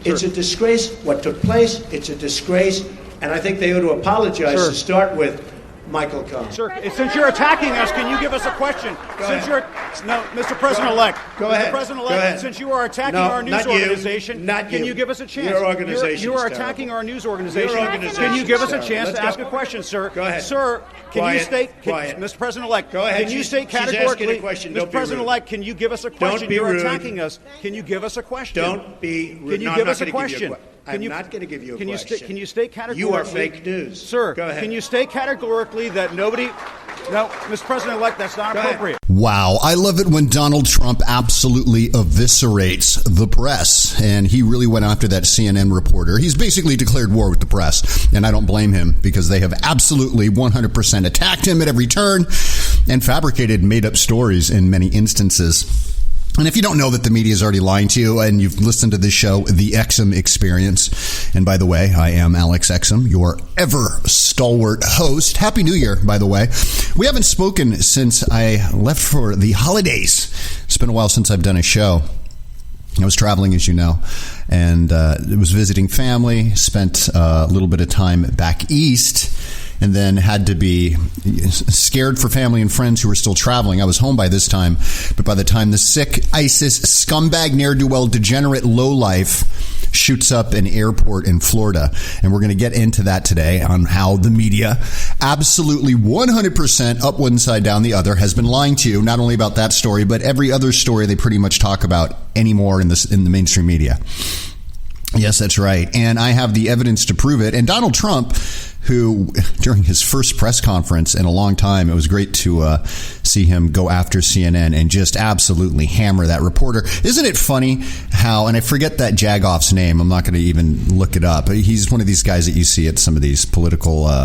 It's a disgrace what took place. It's a disgrace, and I think they ought to apologize to start with Michael Cohen. Sir, since you're attacking us, can you give us a question? Mr. President-elect. Go ahead. Mr. President-elect, since you are attacking our news organization, can you give us a chance? Your organization. You are attacking our news organization. Your organization. Can you give us a chance to ask a question, sir? Go ahead. Sir, can you state, Mr. President-elect, go ahead. Can you state categorically, Mr. President-elect, can you give us a question? Don't be rude. You're attacking us. Can you give us a question? Don't be rude. Can you give us a question? I'm not going to give you a question. Can you state categorically? You are fake news. Sir, go ahead. Can you state categorically that nobody... No, Mr. President-elect, that's not appropriate. Wow. I love it when Donald Trump absolutely eviscerates the press. And he really went after that CNN reporter. He's basically declared war with the press. And I don't blame him because they have absolutely 100% attacked him at every turn and fabricated made-up stories in many instances. And if you don't know that the media is already lying to you and you've listened to this show, The Exum Experience, and by the way, I am Alex Exum, your ever stalwart host. Happy New Year, by the way. We haven't spoken since I left for the holidays. It's been a while since I've done a show. I was traveling, as you know, and was visiting family, spent a little bit of time back east, and then had to be scared for family and friends who were still traveling. I was home by this time, but by the time the sick ISIS scumbag, ne'er-do-well, degenerate lowlife shoots up an airport in Florida, and we're going to get into that today on how the media absolutely 100% up one side, down the other has been lying to you, not only about that story, but every other story they pretty much talk about anymore in the mainstream media. Yes, that's right. And I have the evidence to prove it. And Donald Trump, who during his first press conference in a long time, it was great to see him go after CNN and just absolutely hammer that reporter. Isn't it funny how, and I forget that Jagoff's name, I'm not going to even look it up. He's one of these guys that you see at some of these political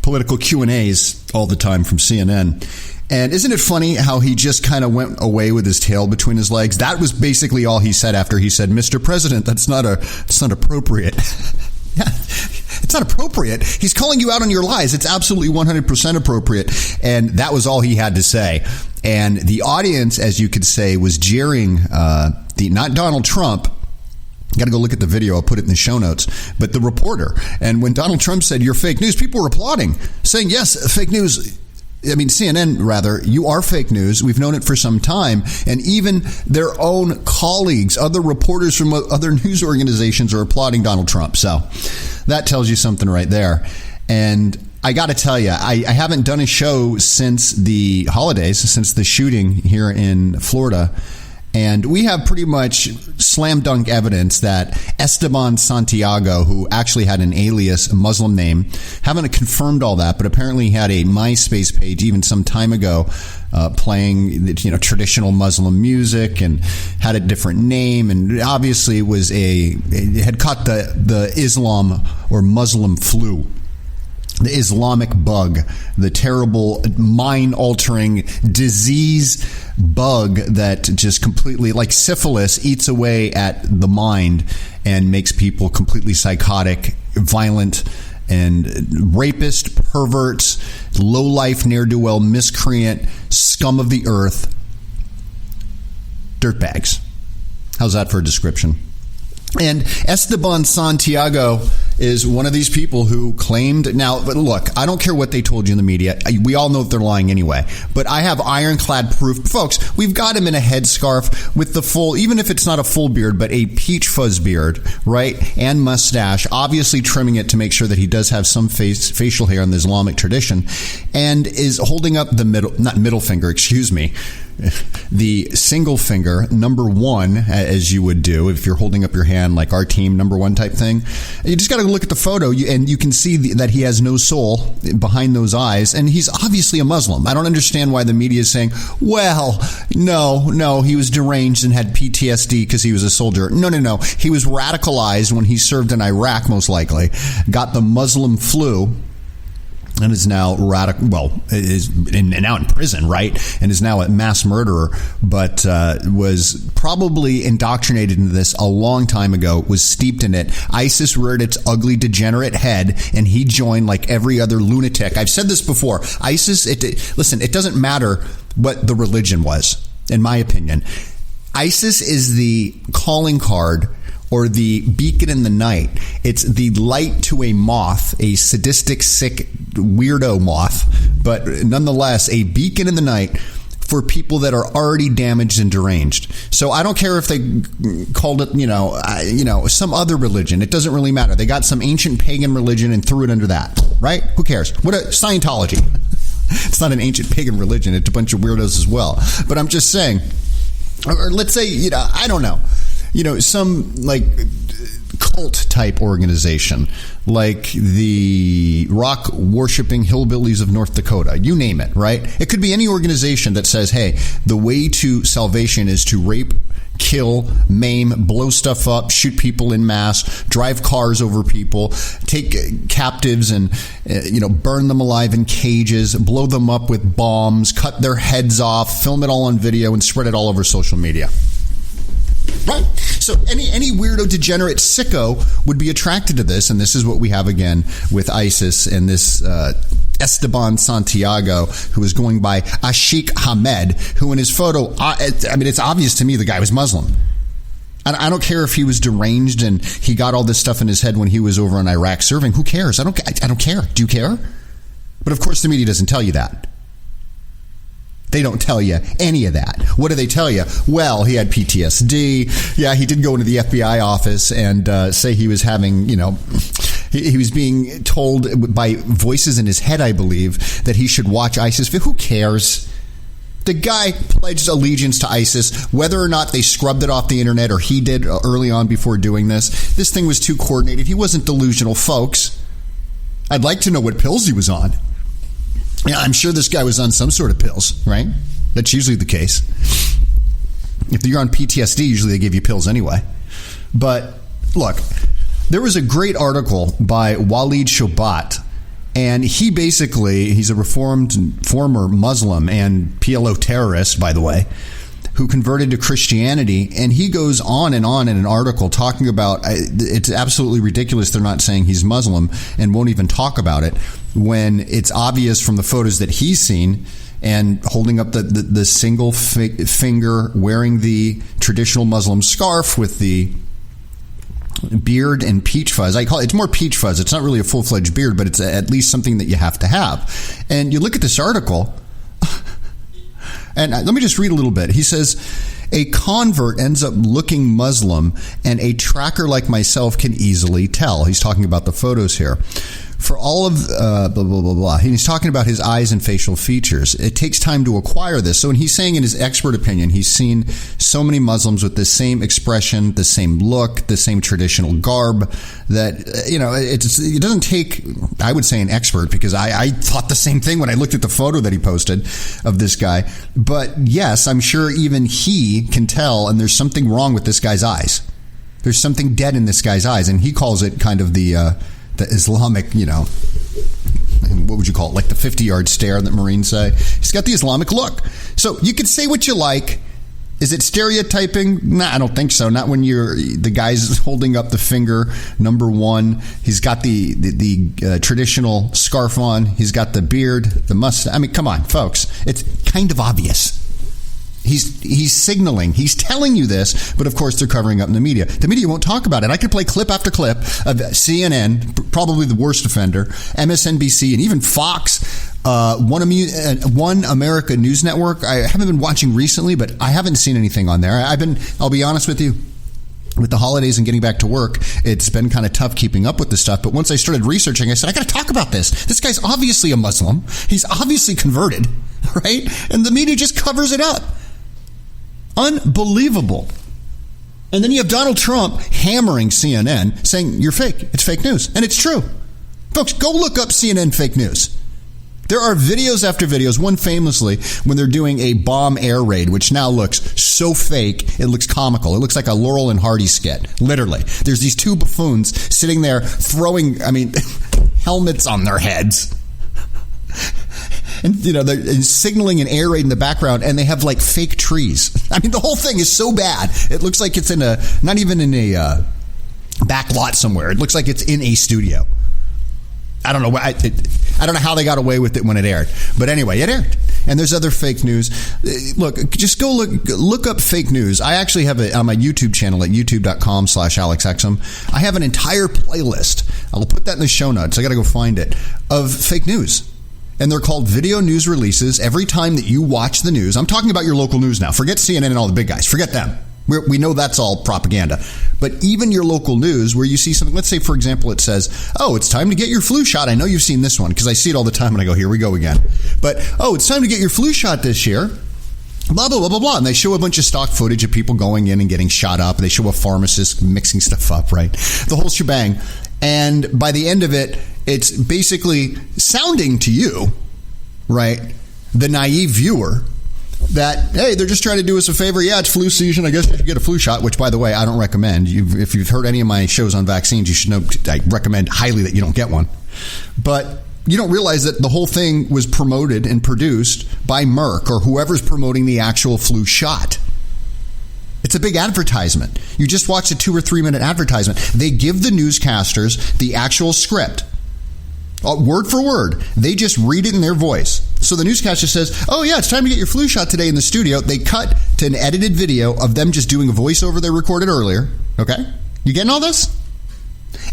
Q&As all the time from CNN. And isn't it funny how he just kind of went away with his tail between his legs? That was basically all he said after he said, Mr. President, that's not appropriate. Yeah, it's not appropriate. He's calling you out on your lies. It's absolutely 100% appropriate. And that was all he had to say. And the audience, as you could say, was jeering not Donald Trump. Got to go look at the video. I'll put it in the show notes. But the reporter. And when Donald Trump said, you're fake news, people were applauding, saying, yes, fake news. I mean, CNN, rather, you are fake news. We've known it for some time. And even their own colleagues, other reporters from other news organizations are applauding Donald Trump. So that tells you something right there. And I got to tell you, I haven't done a show since the holidays, since the shooting here in Florida. And we have pretty much slam dunk evidence that Esteban Santiago, who actually had an alias Muslim name, haven't confirmed all that, but apparently he had a MySpace page even some time ago playing traditional Muslim music and had a different name, and obviously it had caught the Islam or Muslim flu. The Islamic bug, the terrible mind-altering disease bug that just completely, like syphilis, eats away at the mind and makes people completely psychotic, violent, and rapist, perverts, low-life, ne'er-do-well, miscreant, scum of the earth, dirtbags. How's that for a description? And Esteban Santiago is one of these people who claimed, now, but look, I don't care what they told you in the media. We all know that they're lying anyway. But I have ironclad proof. Folks, we've got him in a headscarf with the full, even if it's not a full beard, but a peach fuzz beard, right? And mustache, obviously trimming it to make sure that he does have some facial hair in the Islamic tradition, and is holding up the middle finger, the single finger, number one, as you would do if you're holding up your hand like our team, number one type thing. You just got to look at the photo, and you can see that he has no soul behind those eyes, and he's obviously a Muslim. I don't understand why the media is saying, well, no, he was deranged and had PTSD because he was a soldier. No. He was radicalized when he served in Iraq, most likely, got the Muslim flu, and is now is now in prison, right? And is now a mass murderer, but was probably indoctrinated into this a long time ago, was steeped in it. ISIS reared its ugly, degenerate head, and he joined like every other lunatic. I've said this before. ISIS, listen, it doesn't matter what the religion was, in my opinion. ISIS is the calling card or the beacon in the night. It's the light to a moth, a sadistic, sick, weirdo moth, but nonetheless a beacon in the night for people that are already damaged and deranged. So I don't care if they called it, some other religion. It doesn't really matter. They got some ancient pagan religion and threw it under that, right? Who cares? Scientology. It's not an ancient pagan religion. It's a bunch of weirdos as well. But I'm just saying, or let's say, I don't know, some like cult type organization like the rock worshipping hillbillies of North Dakota, you name it, right? It could be any organization that says, hey, the way to salvation is to rape, kill, maim, blow stuff up, shoot people in mass, drive cars over people, take captives and burn them alive in cages, blow them up with bombs, cut their heads off, film it all on video and spread it all over social media. Right? So any weirdo, degenerate sicko would be attracted to this, and this is what we have again with ISIS and this Esteban Santiago, who is going by Ashik Hamed, who in his photo, it's obvious to me the guy was Muslim. I don't care if he was deranged and he got all this stuff in his head when he was over in Iraq serving. Who cares? I don't care. Do you care? But of course the media doesn't tell you that. They don't tell you any of that. What do they tell you? Well, he had PTSD. Yeah, he did go into the FBI office and say he was having, he was being told by voices in his head, I believe, that he should watch ISIS. Who cares? The guy pledged allegiance to ISIS, whether or not they scrubbed it off the internet or he did early on before doing this. This thing was too coordinated. He wasn't delusional, folks. I'd like to know what pills he was on. Yeah, I'm sure this guy was on some sort of pills, right? That's usually the case. If you're on PTSD, usually they give you pills anyway. But look, there was a great article by Walid Shobat, and he's a reformed former Muslim and PLO terrorist, by the way, who converted to Christianity, and he goes on in an article talking about it's absolutely ridiculous they're not saying he's Muslim and won't even talk about it when it's obvious from the photos that he's seen and holding up the single finger, wearing the traditional Muslim scarf with the beard and peach fuzz. It's more peach fuzz. It's not really a full-fledged beard, but it's at least something that you have to have. And you look at this article, and let me just read a little bit. He says, a convert ends up looking Muslim, and a tracker like myself can easily tell. He's talking about the photos here. For all of blah, blah, blah, blah. He's talking about his eyes and facial features. It takes time to acquire this. So when he's saying in his expert opinion, he's seen so many Muslims with the same expression, the same look, the same traditional garb that, it doesn't take, I would say, an expert, because I thought the same thing when I looked at the photo that he posted of this guy. But yes, I'm sure even he can tell, and there's something wrong with this guy's eyes. There's something dead in this guy's eyes, and he calls it kind of the Islamic, what would you call it? Like the 50-yard stare that Marines say. He's got the Islamic look. So you could say what you like. Is it stereotyping? Nah, I don't think so. Not when the guy's holding up the finger, number one. He's got the traditional scarf on. He's got the beard, the mustache. I mean, come on, folks. It's kind of obvious. He's signaling. He's telling you this, but of course they're covering up in the media. The media won't talk about it. I could play clip after clip of CNN, probably the worst offender, MSNBC, and even Fox, One America News Network. I haven't been watching recently, but I haven't seen anything on there. I'll be honest with you, with the holidays and getting back to work, it's been kind of tough keeping up with this stuff. But once I started researching, I said, I got to talk about this. This guy's obviously a Muslim. He's obviously converted, right? And the media just covers it up. Unbelievable. And then you have Donald Trump hammering CNN, saying, you're fake. It's fake news. And it's true. Folks, go look up CNN fake news. There are videos after videos, one famously when they're doing a bomb air raid, which now looks so fake, it looks comical. It looks like a Laurel and Hardy skit, literally. There's these two buffoons sitting there throwing, helmets on their heads. And, they're signaling an air raid in the background, and they have, fake trees. The whole thing is so bad. It looks like it's not even in a back lot somewhere. It looks like it's in a studio. I don't know. I don't know how they got away with it when it aired. But anyway, it aired. And there's other fake news. Look, just go look up fake news. I actually have it on my YouTube channel at youtube.com/AlexExum. I have an entire playlist. I'll put that in the show notes. I got to go find it, of fake news. And they're called video news releases. Every time that you watch the news, I'm talking about your local news now. Forget CNN and all the big guys. Forget them. We know that's all propaganda. But even your local news, where you see something, let's say, for example, it says, oh, it's time to get your flu shot. I know you've seen this one because I see it all the time and I go, here we go again. But, oh, it's time to get your flu shot this year. Blah, blah, blah, blah, blah. And they show a bunch of stock footage of people going in and getting shot up. They show a pharmacist mixing stuff up, right? The whole shebang. And by the end of it, it's basically sounding to you, right, the naive viewer, that, hey, they're just trying to do us a favor. Yeah, it's flu season. I guess you should get a flu shot, which, by the way, I don't recommend. If you've heard any of my shows on vaccines, you should know I recommend highly that you don't get one. But you don't realize that the whole thing was promoted and produced by Merck or whoever's promoting the actual flu shot. It's a big advertisement. You just watch a 2 or 3 minute advertisement. They give the newscasters the actual script. Word for word. They just read it in their voice. So the newscaster says, oh, yeah, it's time to get your flu shot today in the studio. They cut to an edited video of them just doing a voiceover they recorded earlier. Okay? You getting all this?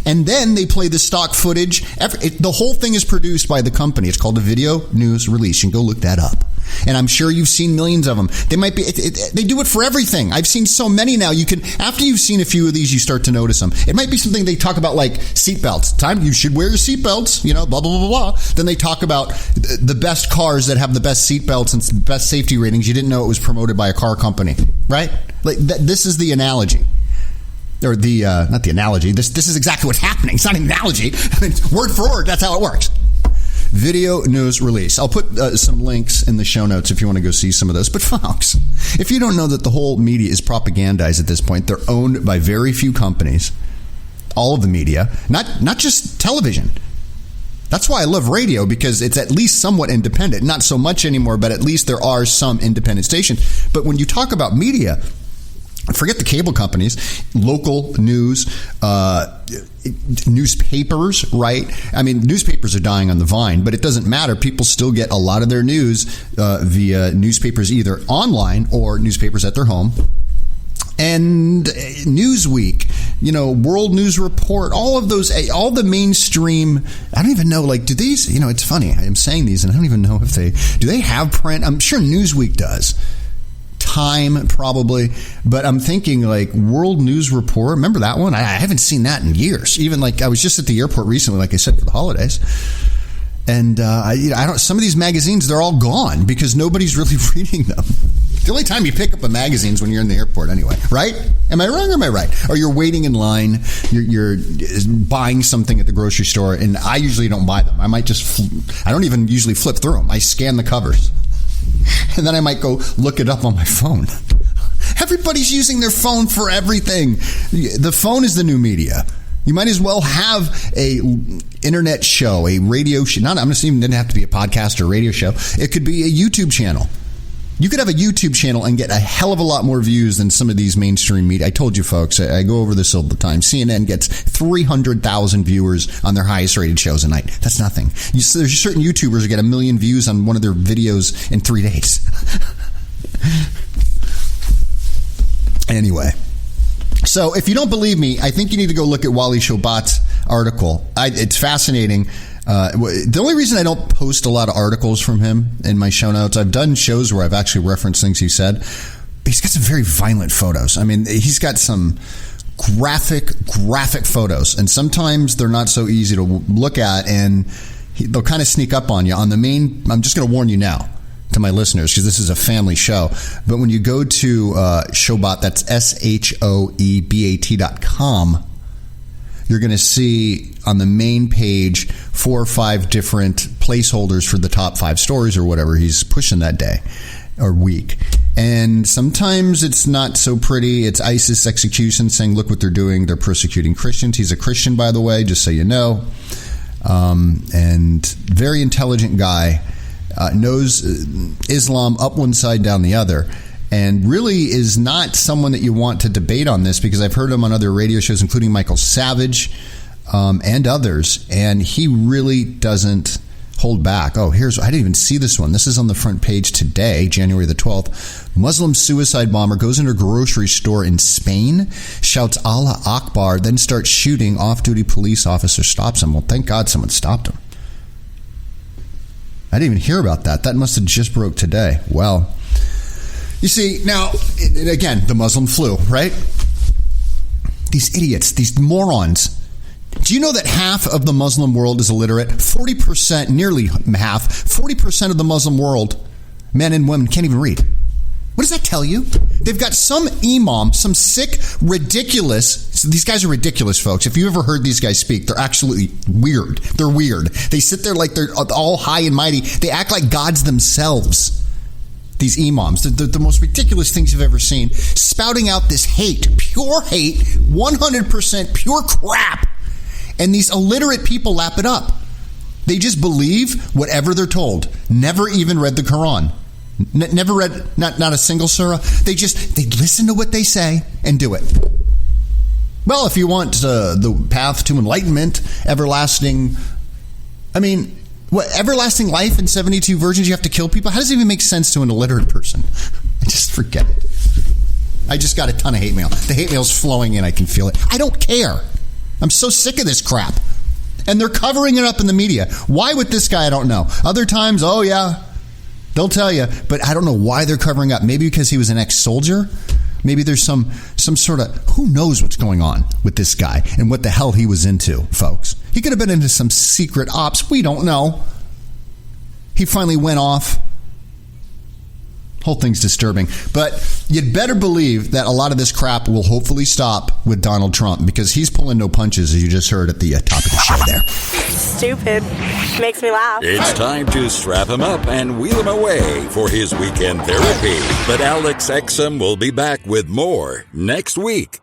And then they play the stock footage. The whole thing is produced by the company. It's called a video news release. You can go look that up. And I'm sure you've seen millions of them. They might be. They do it for everything. I've seen so many now. You can, after you've seen a few of these, you start to notice them. It might be something they talk about, like seatbelts. Time you should wear your seatbelts. You know, blah blah blah blah. Then they talk about the best cars that have the best seatbelts and best safety ratings. You didn't know it was promoted by a car company, right? Like this is the analogy. Or the not the analogy. This is exactly what's happening. It's not an analogy. I mean, word for word. That's how it works. Video news release. I'll put some links in the show notes if you want to go see some of those. But folks, if you don't know that the whole media is propagandized at this point, they're owned by very few companies. All of the media, not just television. That's why I love radio, because it's at least somewhat independent. Not so much anymore, but at least there are some independent stations. But when you talk about media, forget the cable companies, local news, newspapers, right? I mean, newspapers are dying on the vine, but it doesn't matter. People still get a lot of their news via newspapers, either online or newspapers at their home. And Newsweek, World News Report, all of those, all the mainstream, I don't even know, like, do these, it's funny, I'm saying these and I don't even know if do they have print? I'm sure Newsweek does. Time, probably, but I'm thinking like World News Report. Remember that one? I haven't seen that in years. Even like I was just at the airport recently, like I said, for the holidays, and I don't. Some of these magazines, they're all gone because nobody's really reading them. The only time you pick up a magazine is when you're in the airport, anyway. Right? Am I wrong or am I right? Or you're waiting in line. You're buying something at the grocery store, and I usually don't buy them. I might just. I don't even usually flip through them. I scan the covers. And then I might go look it up on my phone. Everybody's using their phone for everything. The phone is the new media. You might as well have a internet show, a radio show. I'm not even didn't have to be a podcast or a radio show. It could be a YouTube channel. You could have a YouTube channel and get a hell of a lot more views than some of these mainstream media. I told you, folks, I go over this all the time. CNN gets 300,000 viewers on their highest rated shows a night. That's nothing. There's certain YouTubers who get 1 million views on one of their videos in 3 days. Anyway. So if you don't believe me, I think you need to go look at Wally Shobat's article. It's fascinating. The only reason I don't post a lot of articles from him in my show notes, I've done shows where I've actually referenced things he said, but he's got some very violent photos. I mean, he's got some graphic photos, and sometimes they're not so easy to look at, and they'll kind of sneak up on you. On the main, I'm just going to warn you now to my listeners, because this is a family show, but when you go to Shobat, that's SHOEBAT.com, you're going to see on the main page 4 or 5 different placeholders for the top 5 stories or whatever he's pushing that day or week. And sometimes it's not so pretty. It's ISIS execution, saying, look what they're doing. They're persecuting Christians. He's a Christian, by the way, just so you know. And very intelligent guy. Knows Islam up one side, down the other. And really is not someone that you want to debate on this, because I've heard him on other radio shows, including Michael Savage and others, and he really doesn't pulled back. Oh, I didn't even see this one. This is on the front page today, January the 12th. Muslim suicide bomber goes into a grocery store in Spain, shouts Allah Akbar, then starts shooting. Off-duty police officer stops him. Well, thank God someone stopped him. I didn't even hear about that. That must have just broke today. Well, you see, now, again, the Muslim flu, right? These idiots, these morons. Do you know that half of the Muslim world is illiterate? 40%, nearly half, 40% of the Muslim world, men and women, can't even read. What does that tell you? They've got some imam, some sick, ridiculous, these guys are ridiculous, folks. If you ever heard these guys speak, they're absolutely weird. They're weird. They sit there like they're all high and mighty. They act like gods themselves. These imams, the most ridiculous things you've ever seen, spouting out this hate, pure hate, 100% pure crap. And these illiterate people lap it up. They just believe whatever they're told. Never even read the Quran. Never read, not a single surah. They listen to what they say and do it. Well, if you want the path to enlightenment, everlasting life in 72 virgins, you have to kill people? How does it even make sense to an illiterate person? I just forget it. I just got a ton of hate mail. The hate mail's flowing in. I can feel it. I don't care. I'm so sick of this crap. And they're covering it up in the media. Why with this guy, I don't know. Other times, oh yeah, they'll tell you. But I don't know why they're covering up. Maybe because he was an ex-soldier. Maybe there's some sort of, who knows what's going on with this guy and what the hell he was into, folks. He could have been into some secret ops. We don't know. He finally went off. Whole thing's disturbing. But you'd better believe that a lot of this crap will hopefully stop with Donald Trump, because he's pulling no punches, as you just heard at the top of the show there. Stupid. Makes me laugh. It's time to strap him up and wheel him away for his weekend therapy. But Alex Exum will be back with more next week.